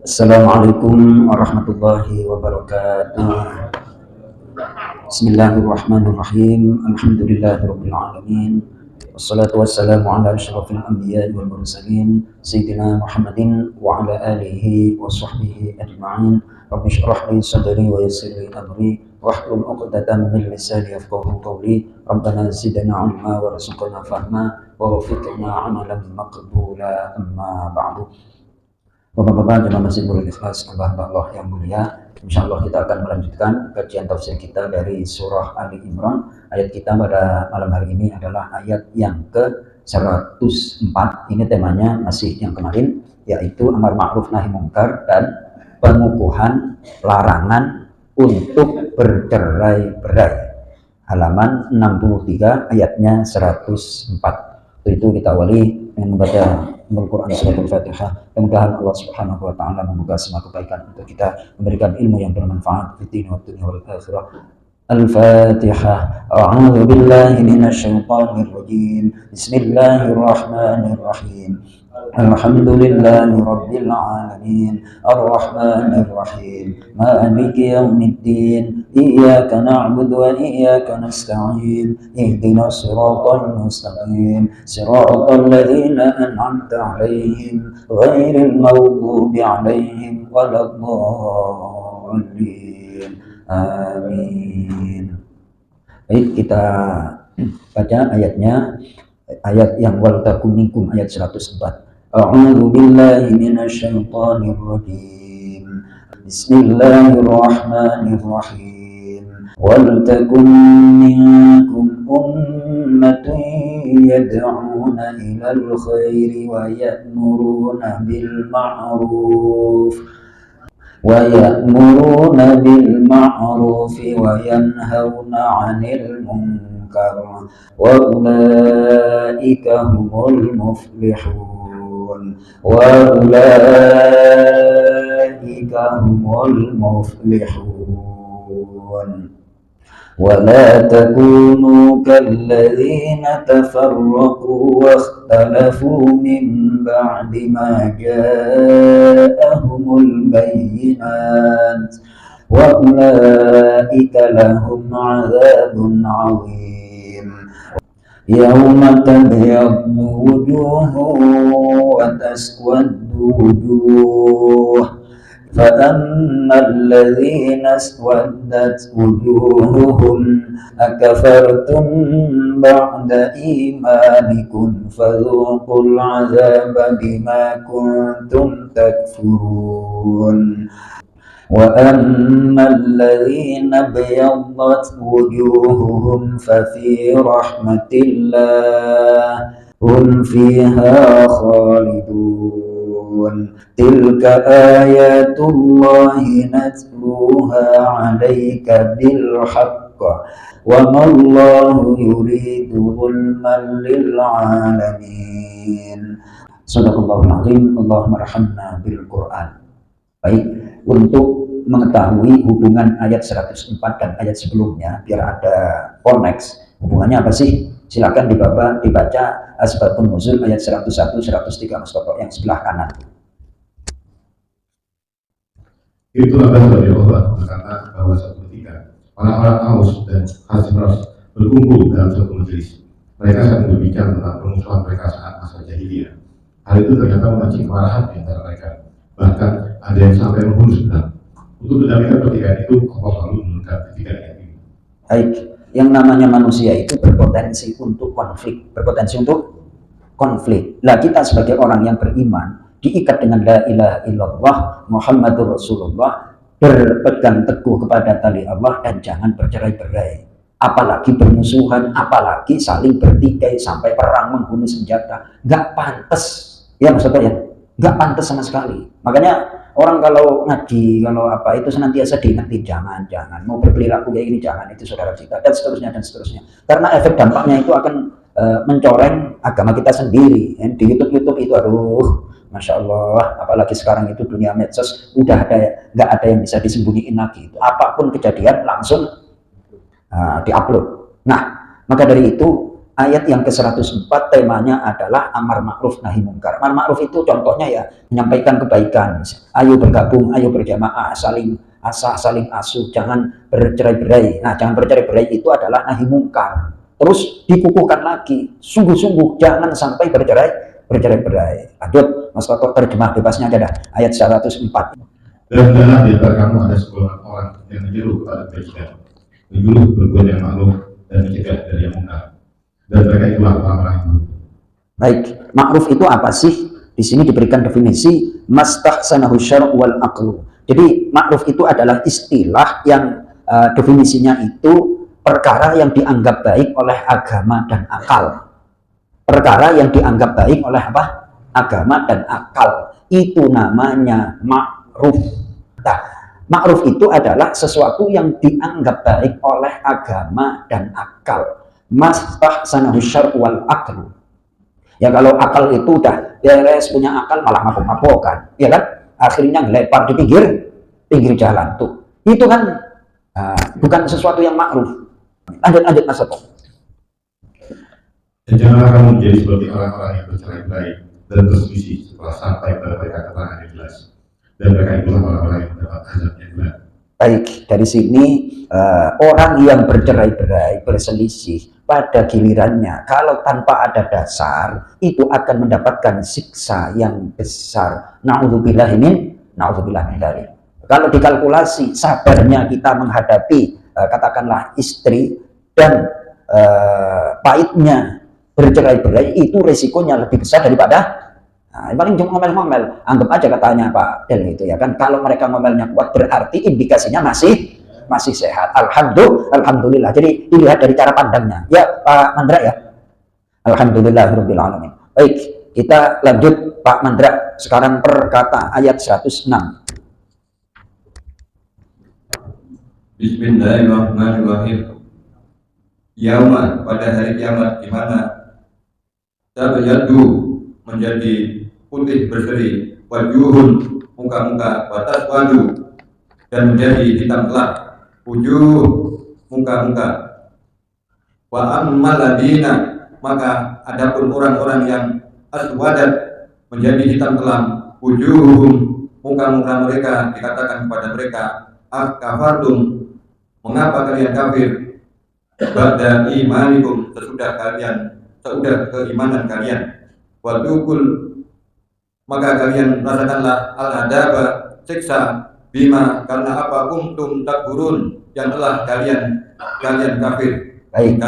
Assalamualaikum warahmatullahi wabarakatuh. Bismillahirrahmanirrahim. Alhamdulillahirabbil alamin. Wassalatu wassalamu ala asyrafil anbiya'i wal mursalin sayyidina Muhammadin wa ala alihi wa sahbihi ajma'in. Rabbi shrah li sadri wa yassir li amri wahlul 'uqdatam min lisani yafqahu qawli. Rabbana zidna 'ilma warzuqna fahma wa waffiqna 'amalan maqbula. Amma ba'du. Bapak-bapak jemaah masjid Nurul Ikhlas, Allah yang mulia, insyaallah kita akan melanjutkan kajian tafsir kita dari surah Ali Imran. Ayat kita pada malam hari ini adalah ayat yang ke-104. Ini temanya masih yang kemarin, yaitu amar ma'ruf nahi mungkar dan pengukuhan larangan untuk bercerai-berai. Halaman 63 ayatnya 104. Itu kita awali dengan membaca Al-Quran surat Al-Fatihah. Mudah-mudahan Allah Subhanahu wa taala membuka semua kebaikan untuk kita, memberikan ilmu yang bermanfaat di dunia wal akhirah. Al-Fatihah. A'udzu billahi minasyaitonir rajim. Bismillahirrahmanirrahim. Alhamdulillahi rabbil alamin. Arrahmanir rahim. Maliki yaumiddin. Iyyaka na'budu wa iyyaka nasta'in. Ihdinas siratal mustaqim. Siratal ladzina an'amta 'alaihim ghairil maghdubi 'alaihim waladdallin. Amin. Baik, kita baca ayatnya, ayat yang wal takum minkum, ayat 104. A'udzu billahi minasyaitonir rajim. Bismillahirrahmanirrahim. Wal takum minkum ummatun yad'una ilal khairi wa ya'muruna bil ma'ruf wa yanhauna 'anil munkar wa ulaika humul muflihun. ولا تكونوا كالذين تفرقوا واختلفوا من بعد ما جاءهم البينات وأولئك لهم عذاب عظيم. يوم تبيض وجوه وتسود وجوه فأما الذين اسودت وجوههم أكفرتم بعد إيمانكم فذوقوا العذاب بما كنتم تكفرون. وأما الذين ابيضت وجوههم ففي رحمة الله هم فيها خالدون. تلك آيات الله نتلوها عليك بالحق وما الله يريد ظلما للعالمين. Sadaqallahul azim. Allahumma arhamna bil Qur'an. Baik, untuk mengetahui hubungan ayat 104 dan ayat sebelumnya biar ada koneksi, hubungannya apa sih? Silakan dibaca Asbabun Nuzul ayat 101 103 Mas Toto yang sebelah kanan. Itulah dari Allah berkata bahwa suatu ketika orang-orang Aus dan Khazraj berkumpul dalam suatu majelis. Mereka sedang berbicara tentang permusuhan mereka saat masa jahiliyah. Hal itu ternyata memancing kemarahan di antara mereka. Bahkan ada yang sampai membunuh dendam. Untuk mendamaikan pertikaian itu, Allah selalu menurunkan ketiga ayat ini. Baik, yang namanya manusia itu berpotensi untuk konflik. Nah, kita sebagai orang yang beriman diikat dengan la ilaha illallah Muhammadur Rasulullah, berpegang teguh kepada tali Allah dan jangan bercerai-berai. Apalagi bermusuhan, apalagi saling bertikai sampai perang menggunakan senjata. Nggak pantas, ya maksudnya ya, nggak pantas sama sekali. Makanya orang kalau ngaji, kalau apa itu senantiasa diingetin, jangan mau berperilaku kayak gini, jangan, itu saudara kita, dan seterusnya. Karena efek dampaknya itu akan mencoreng agama kita sendiri. Di YouTube itu, aduh, Masya Allah, apalagi sekarang itu dunia medsos, udah nggak ada yang bisa disembunyiin lagi. Apapun kejadian langsung diupload. Nah, maka dari itu ayat yang ke-104 temanya adalah amar ma'ruf nahi mungkar. Amar ma'ruf itu contohnya ya menyampaikan kebaikan. Ayo bergabung, ayo berjamaah, saling asah, saling asuh, jangan bercerai-berai. Nah, jangan bercerai-berai itu adalah nahi mungkar. Terus dikukuhkan lagi, sungguh-sungguh jangan sampai bercerai-berai. Lanjut, Mas Toto terjemah bebasnya aja dah. Ayat 104. Dan dalam di antara kamu ada sekelompok orang yang menyuruh kepada kebaikan, menyuruh berbuat yang ma'ruf dan mencegah dari yang mungkar. Dan mereka itulah orang-orang yang buruk. Baik, ma'ruf itu apa sih? Di sini diberikan definisi mastahsanahu syar'u wal aqlu. Jadi ma'ruf itu adalah istilah yang definisinya itu perkara yang dianggap baik oleh agama dan akal. Perkara yang dianggap baik oleh apa? Agama dan akal. Itu namanya ma'ruf. Nah, ma'ruf itu adalah sesuatu yang dianggap baik oleh agama dan akal. Mastahsanahu syar'u wal aqlu. Ya kalau akal itu udah beres, punya akal malah mabuk-mabukan, ya kan? Akhirnya ngelepar di pinggir jalan tuh. Itu kan bukan sesuatu yang ma'ruf. Lanjut Mas Toto. Dan janganlah kamu menjadi seperti orang-orang yang bercerai-berai dan berselisih setelah sampai pada mereka keterangan yang jelas. Dan mereka itulah orang-orang yang mendapat azab yang berat. Baik, dari sini orang yang bercerai-berai, berselisih pada gilirannya, kalau tanpa ada dasar, itu akan mendapatkan siksa yang besar. Na'udzubillah min dzalik. Kalau dikalkulasi sabarnya kita menghadapi katakanlah istri dan pahitnya bercerai-berai, itu resikonya lebih besar daripada paling cuma ngomel-ngomel. Anggap aja katanya Pak Del itu ya kan, kalau mereka ngomelnya kuat berarti indikasinya masih sehat. Alhamdulillah. Jadi dilihat dari cara pandangnya. Ya Pak Mandra ya. Alhamdulillahirabbil alamin. Baik, kita lanjut Pak Mandra. Sekarang perkata ayat 106. Bismillahirrahmanirrahim. Yauma, pada hari kiamat, di mana tabyaddu menjadi putih berseri, wajuhun, muka-muka, watas wadu, dan menjadi hitam gelap wujuh, muka-muka. Wa ammal ladina, maka adapun orang-orang yang aswadat menjadi hitam kelam, wujuhum, muka-muka mereka, dikatakan kepada mereka, akafartum, mengapa kalian kafir? Ba'da imanikum, sesudah keimanan kalian. Wadukul, maka kalian rasakanlah al-adaba, siksa, bima, karena apa kuntum takfurun, yang telah kalian kafir. Baik.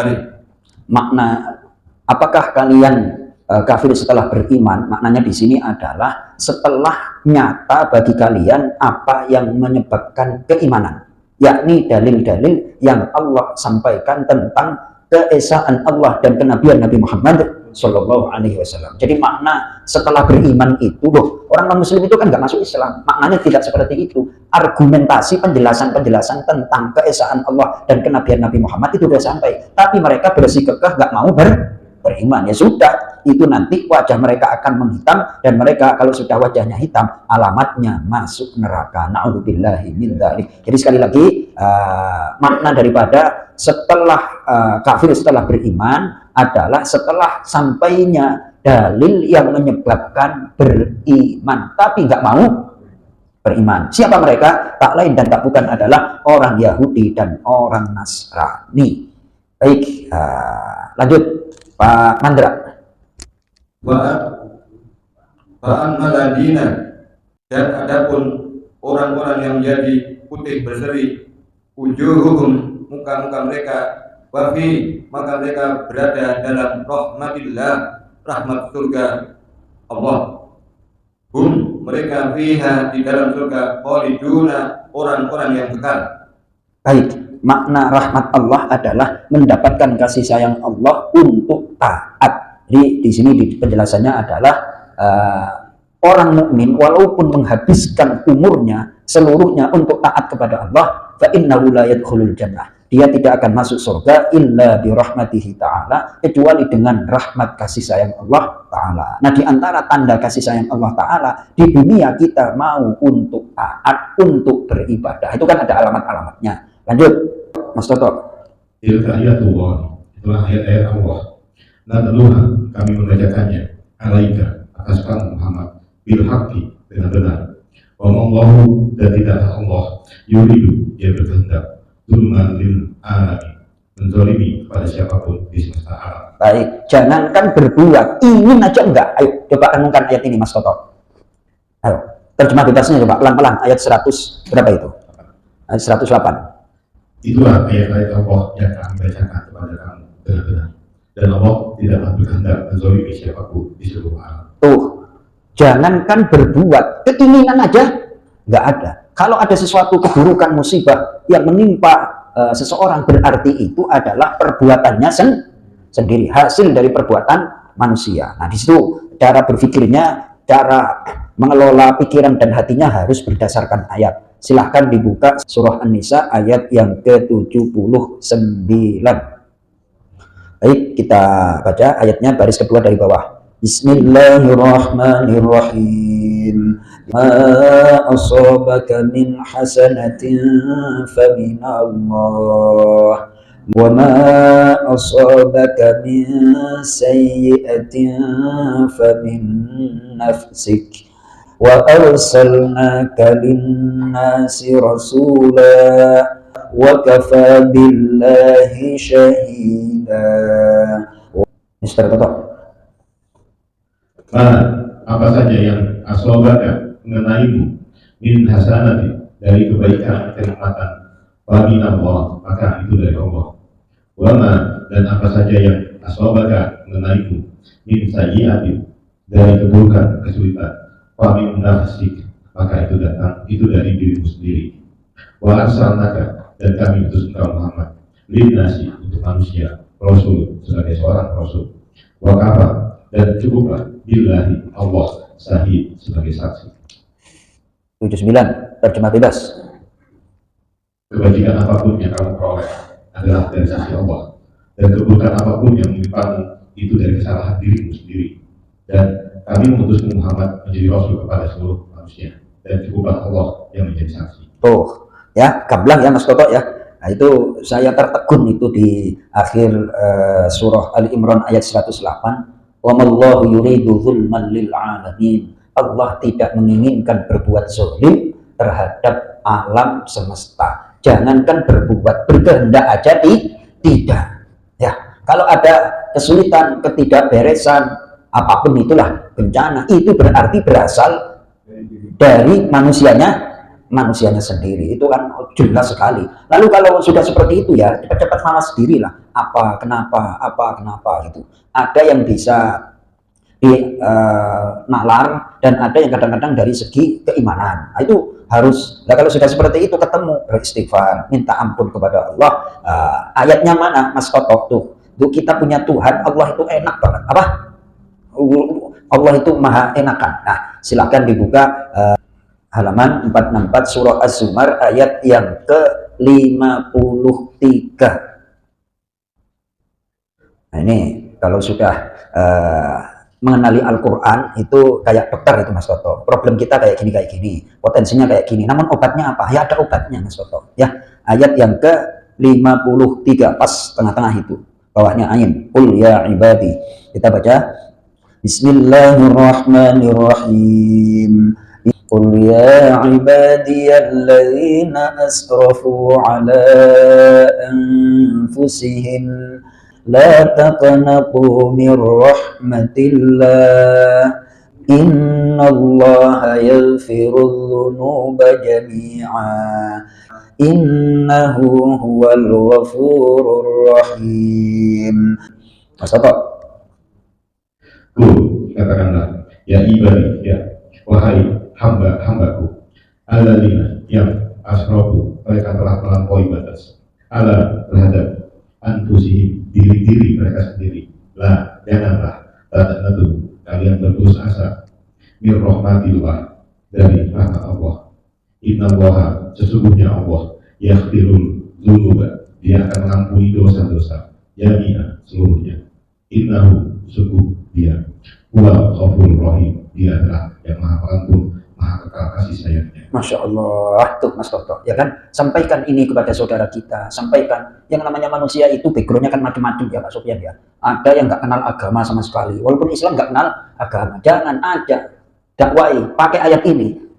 Makna apakah kalian kafir setelah beriman? Maknanya di sini adalah setelah nyata bagi kalian apa yang menyebabkan keimanan, yakni dalil-dalil yang Allah sampaikan tentang keesaan Allah dan kenabian Nabi Muhammad Sallallahu Alaihi Wasallam. Jadi makna setelah beriman itu, loh, orang non-muslim itu kan nggak masuk Islam. Maknanya tidak seperti itu. Argumentasi penjelasan tentang keesaan Allah dan kenabian Nabi Muhammad itu sudah sampai. Tapi mereka bersikukuh nggak mau beriman. Ya sudah, itu nanti wajah mereka akan menghitam, dan mereka kalau sudah wajahnya hitam, alamatnya masuk neraka. Na'udzubillahi min dzalik. Jadi sekali lagi, makna daripada setelah kafir setelah beriman adalah setelah sampainya dalil yang menyebabkan beriman, tapi nggak mau beriman. Siapa mereka? Tak lain dan tak bukan adalah orang Yahudi dan orang Nasrani. Baik, lanjut Pak Mandra. Wa'an maladina, dan adapun orang-orang yang menjadi putih berseri, wujuhuhum, muka-muka mereka, wafi, maka mereka berada dalam rahmatillah, rahmat surga Allah. Mereka fiha, di dalam surga, khaliduna, orang-orang yang kekal. Baik, makna rahmat Allah adalah mendapatkan kasih sayang Allah untuk taat. Jadi di sini di penjelasannya adalah orang mukmin walaupun menghabiskan umurnya seluruhnya untuk taat kepada Allah, fa innahu la yadkhulul jannah, dia tidak akan masuk surga illa bi rahmatihi ta'ala, kecuali dengan rahmat kasih sayang Allah ta'ala. Nah, di antara tanda kasih sayang Allah ta'ala di dunia, kita mau untuk taat, untuk beribadah. Itu kan ada alamat-alamatnya. Lanjut Mas Toto. Tilka ayatullah, itulah ayat-ayat Allah. Natluha, kami mengajarkannya, alaika, atas kamu Muhammad, bil haqqi, dengan benar. Wa mallahu, dan tidak Allah, yuridu, dia berkehendak, zulman lil alamin, menzalimi kepada siapapun di semesta alam. Baik, jangankan berbuat, ingin aja enggak. Ayo, coba renungkan ayat ini Mas Toto. Ayo, terjemah bebasnya coba, pelan-pelan, ayat 100, berapa itu? Ayat 108. Itulah ayat-ayat Allah yang kami bacakan kepada kamu dengan benar. Dan Allah tidaklah berkehendak menzalimi siapapun di seluruh alam. Tuh, jangankan berbuat, keinginan aja nggak ada. Kalau ada sesuatu keburukan, musibah yang menimpa seseorang, berarti itu adalah perbuatannya sendiri, hasil dari perbuatan manusia. Nah, di situ cara berpikirnya, cara mengelola pikiran dan hatinya harus berdasarkan ayat. Silahkan dibuka surah An-Nisa ayat yang ke-79. Baik, kita baca ayatnya baris kedua dari bawah. Bismillahirrahmanirrahim. Ma asabaka min hasanatin faminallah, wa ma asabaka min sayyi'atin famin nafsik, wa arsalnaka linnasi rasula wa kafa billahi syahida. Mister Toto. Apa saja yang asobaka mengenaimu min hasanati, dari kebaikan kenikmatan, faminallah, maka itu dari Allah. Wama, dan apa saja yang asobaka mengenaimu min sayyi'ati, dari keburukan, kesulitan, famin nafsik, maka itu dari dirimu sendiri. Wa arsalnaka, dan kami utus engkau Muhammad, linnasi, untuk manusia, rasul, sebagai seorang rasul. Wa kafa, dan cukuplah billahi, Allah, sahih, sebagai saksi. 79, terjemah bebas. Kebajikan apapun yang kamu peroleh adalah dari sisi Allah, dan keburukan apapun yang menimpamu itu dari kesalahan dirimu sendiri. Dan kami mengutus Muhammad menjadi rasul kepada seluruh manusia, dan cukuplah Allah yang menjadi saksi. Tuh, ya, gamblang ya Mas Toto ya. Nah, itu saya tertegun itu di akhir surah Ali Imran ayat 108. Wa mallahu yuridu zulman lil alamin. Allah tidak menginginkan berbuat zalim terhadap alam semesta. Jangankan berbuat, berkehendak aja tidak. Ya, kalau ada kesulitan, ketidakberesan, apapun itulah bencana, itu berarti berasal dari manusianya sendiri. Itu kan jelas sekali. Lalu kalau sudah seperti itu ya, cepat-cepat malas sendirilah. Apa kenapa gitu. Ada yang bisa nalar dan ada yang kadang-kadang dari segi keimanan. Nah, itu harus. Nah, kalau sudah seperti itu ketemu, beristighfar, minta ampun kepada Allah. Ayatnya mana Mas Toto tuh? Kita punya Tuhan, Allah itu enak banget. Apa? Allah itu maha enakan. Nah, silakan dibuka halaman 464 surah Az-Zumar ayat yang ke-53. Nah, ini kalau sudah mengenali Al-Quran itu kayak dokter itu Mas Toto. Problem kita kayak gini, potensinya kayak gini. Namun obatnya apa? Ya ada obatnya Mas Toto. Ya, ayat yang ke-53 pas tengah-tengah itu. Bawahnya ain. Qul ya ibadi. Kita baca. Bismillahirrahmanirrahim. Qul ya ibadiyalladzina asrafu ala anfusihim la taqnatu min rahmatillah innallaha yaghfirudz dzunuba jami'a innahu huwal ghafurur rahim. Mas Toto. Katakanlah, ya ibadi, ya wahai hamba-hambaku, alladzina, yang asrafu, mereka telah melampaui batas, ala, terhadap anfusihim, diri-diri mereka sendiri. Lah, janganlah taqnatu, kalian berputus asa, min rahmatillah, dari rahmat Allah. Innallaha, sesungguhnya Allah, yaghfirul dzunuba, dia akan mengampuni dosa-dosa, jami'a, seluruhnya. Innahu, sungguh dia, huwal ghafurur rahim, dia adalah yang maha pengampun, maha maha kekal kasih sayangnya. Masya Allah, tuh Mas Toto, ya kan? Sampaikan ini kepada saudara kita, sampaikan. Yang namanya manusia itu backgroundnya kan macam-macam ya Pak Sofyan ya. Ada yang nggak kenal agama sama sekali, walaupun Islam nggak kenal agama. Jangan ada dakwai, pakai ayat ini.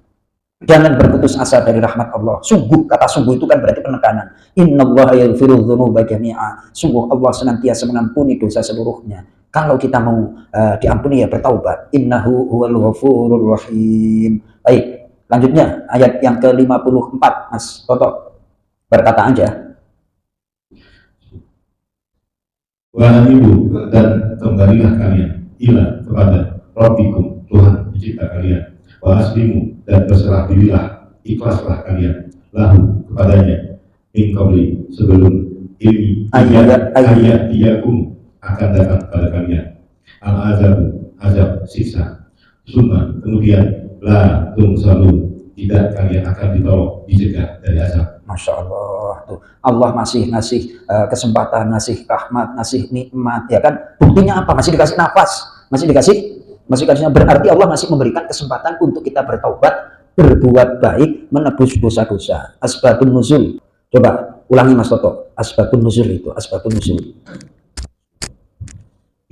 Jangan berputus asa dari rahmat Allah. Sungguh, kata sungguh itu kan berarti penekanan. Innallaha yaghfiru dzunuba jami'a. Sungguh Allah senantiasa mengampuni dosa seluruhnya. Kalau kita mau diampuni ya bertaubat. Innahu huwal ghafurur rahim. Baik, lanjutnya ayat yang ke-54 Mas Toto berkata aja. Wa anibu, dan kembalilah kalian ila kepada Rabbikum, Tuhan pencipta kalian. Wa aslimu, dan berserah dirilah, ikhlaslah kalian lahu, kepadanya, min qabli, sebelum ini ayat iyakum akan datang kepada kalian azab siksa, summa kemudian la tungsalun, tidak kalian akan ditolong, dicegah dari azab. Masya Allah, tuh Allah masih ngasih kesempatan, ngasih rahmat, ngasih nikmat, ya kan? Buktinya apa? Masih dikasih nafas, masih dikasih, berarti Allah masih memberikan kesempatan untuk kita bertaubat, berbuat baik, menebus dosa-dosa. Asbabun nuzul, coba ulangi Mas Toto, asbabun nuzul itu, asbabun nuzul.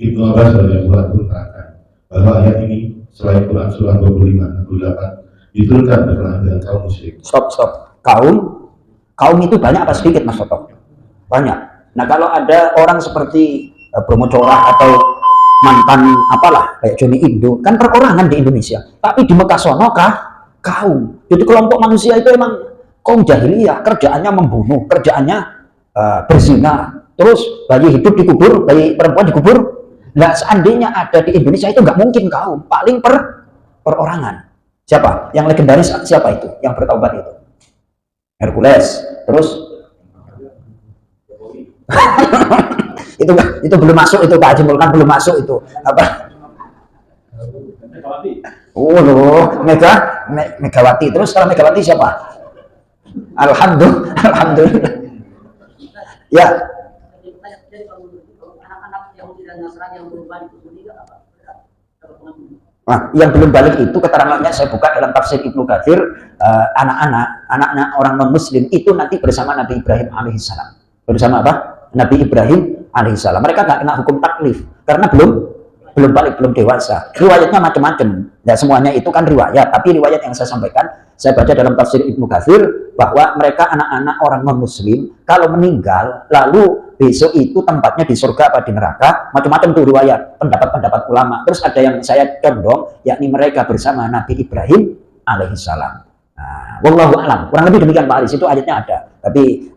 Ibnu Abbas radhiyallahu anhu mengatakan bahwa ayat ini selain Quran surah 25-28 diturunkan berkenaan dengan kaum musyrik. Stop. Kaum itu banyak apa sedikit Mas Toto? Banyak. Nah kalau ada orang seperti Bromo Corah atau mantan apalah kayak Johnny Indo, kan perorangan di Indonesia. Tapi di Mekah sono kaum. Jadi kelompok manusia itu emang kaum jahiliyah, kerjaannya membunuh, kerjaannya berzina. Terus bayi hidup dikubur, bayi perempuan dikubur. Nah, seandainya ada di Indonesia itu nggak mungkin kaum, paling perorangan. Siapa? Yang legendaris siapa itu? Yang bertaubat itu? Hercules. Terus itu belum masuk itu Pak Haji Mulkan, belum masuk itu apa? Oh loh, Megawati. Terus kalau Megawati siapa? Alhamdulillah. Ya. Nah, yang belum balik itu keterangannya saya buka dalam tafsir Ibnu Katsir, anak-anak orang non-muslim itu nanti bersama Nabi Ibrahim alaihissalam. Bersama apa? Nabi Ibrahim alaihissalam. Mereka nggak kena hukum taklif karena belum balik, belum dewasa. Riwayatnya macam-macam. Ya semuanya itu kan riwayat, tapi riwayat yang saya sampaikan, saya baca dalam tafsir Ibnu Katsir bahwa mereka anak-anak orang non-muslim kalau meninggal lalu besok itu tempatnya di surga apa di neraka, macam-macam tuh riwayat, pendapat-pendapat ulama. Terus ada yang saya condong, yakni mereka bersama Nabi Ibrahim alaihissalam. Nah, wallahu a'lam. Kurang lebih demikian Pak Aris, itu ayatnya ada. Tapi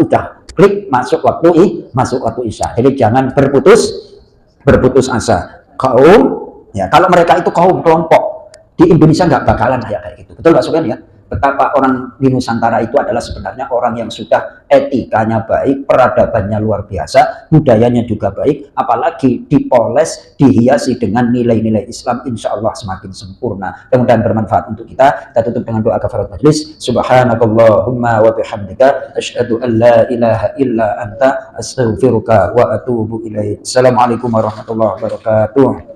udah klik masuk waktu Isya. Jadi jangan berputus asa. Kaum, ya kalau mereka itu kaum kelompok di Indonesia nggak bakalan kayak gitu. Betul Pak Sofyan ya? Betapa orang di Nusantara itu adalah sebenarnya orang yang sudah etikanya baik, peradabannya luar biasa, budayanya juga baik, apalagi dipoles, dihiasi dengan nilai-nilai Islam, insya Allah semakin sempurna. Mudah-mudahan bermanfaat untuk kita. Kita tutup dengan doa kafaratul majlis. Subhanakallahumma wa bihamdika asyhadu an la ilaha illa anta astaghfiruka wa atubu ilaik. Assalamualaikum warahmatullahi wabarakatuh.